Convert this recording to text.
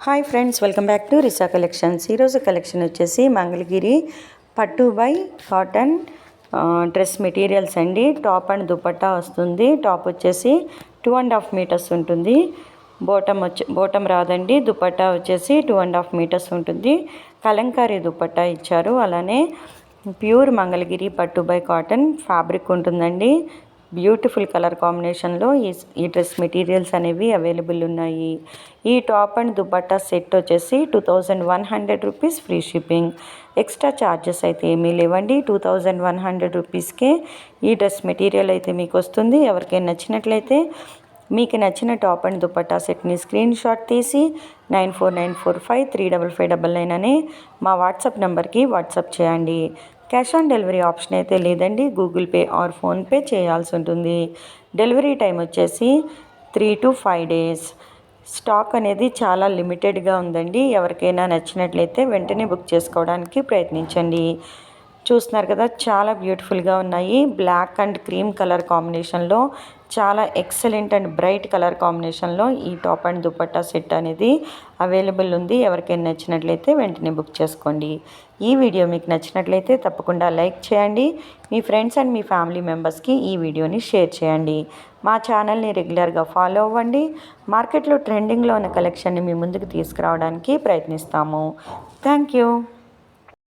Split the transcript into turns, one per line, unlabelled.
Hi friends, welcome back to Risa collections. ఈరోజు collection వచ్చేసి మంగళగిరి పట్టు బై కాటన్ డ్రెస్ మెటీరియల్స్ అండి. టాప్ అండ్ దుపట్టా వస్తుంది. టాప్ వచ్చేసి 2.5 మీటర్స్ ఉంటుంది. బోటం రాదండి. దుపట్టా వచ్చేసి 2.5 మీటర్స్ ఉంటుంది. కలంకారీ దుపట్టా ఇచ్చారు. అలానే ప్యూర్ మంగళగిరి పట్టు బై కాటన్ ఫ్యాబ్రిక్ ఉంటుందండి. బ్యూటిఫుల్ కలర్ కాంబినేషన్లో ఈ డ్రెస్ మెటీరియల్స్ అనేవి అవైలబుల్ ఉన్నాయి. ఈ టాప్ అండ్ దుపట్టా సెట్ వచ్చేసి 2100 rupees, free shipping. Extra charges అయితే ఏమీ లేవండి. 2100 రూపీస్కే ఈ డ్రెస్ మెటీరియల్ అయితే మీకు వస్తుంది. ఎవరికైనా నచ్చినట్లయితే మీకు నచ్చిన టాప్ అండ్ దుపట్టా సెట్ని స్క్రీన్ షాట్ తీసి 9494535599 అనే మా వాట్సాప్ నెంబర్కి వాట్సాప్ చేయండి. క్యాష్ ఆన్ డెలివరీ ఆప్షన్ అయితే లేదండి. గూగుల్ పే ఆర్ ఫోన్పే చేయాల్సి ఉంటుంది. డెలివరీ టైం వచ్చేసి 3 to 5 days. స్టాక్ అనేది చాలా లిమిటెడ్గా ఉందండి. ఎవరికైనా నచ్చినట్లయితే వెంటనే బుక్ చేసుకోవడానికి ప్రయత్నించండి. చూస్తున్నారు కదా, చాలా బ్యూటిఫుల్గా ఉన్నాయి. బ్లాక్ అండ్ క్రీమ్ కలర్ కాంబినేషన్లో చాలా ఎక్సలెంట్ అండ్ బ్రైట్ కలర్ కాంబినేషన్లో ఈ టాప్ అండ్ దుపట్టా సెట్ అనేది అవైలబుల్ ఉంది. ఎవరికైనా నచ్చినట్లయితే వెంటనే బుక్ చేసుకోండి. ఈ వీడియో మీకు నచ్చినట్లయితే తప్పకుండా లైక్ చేయండి. మీ ఫ్రెండ్స్ అండ్ మీ ఫ్యామిలీ మెంబర్స్కి ఈ వీడియోని షేర్ చేయండి. మా ఛానల్ని రెగ్యులర్గా ఫాలో అవ్వండి. మార్కెట్లో ట్రెండింగ్లో ఉన్న కలెక్షన్ని మీ ముందుకు తీసుకురావడానికి ప్రయత్నిస్తాము. Thank you.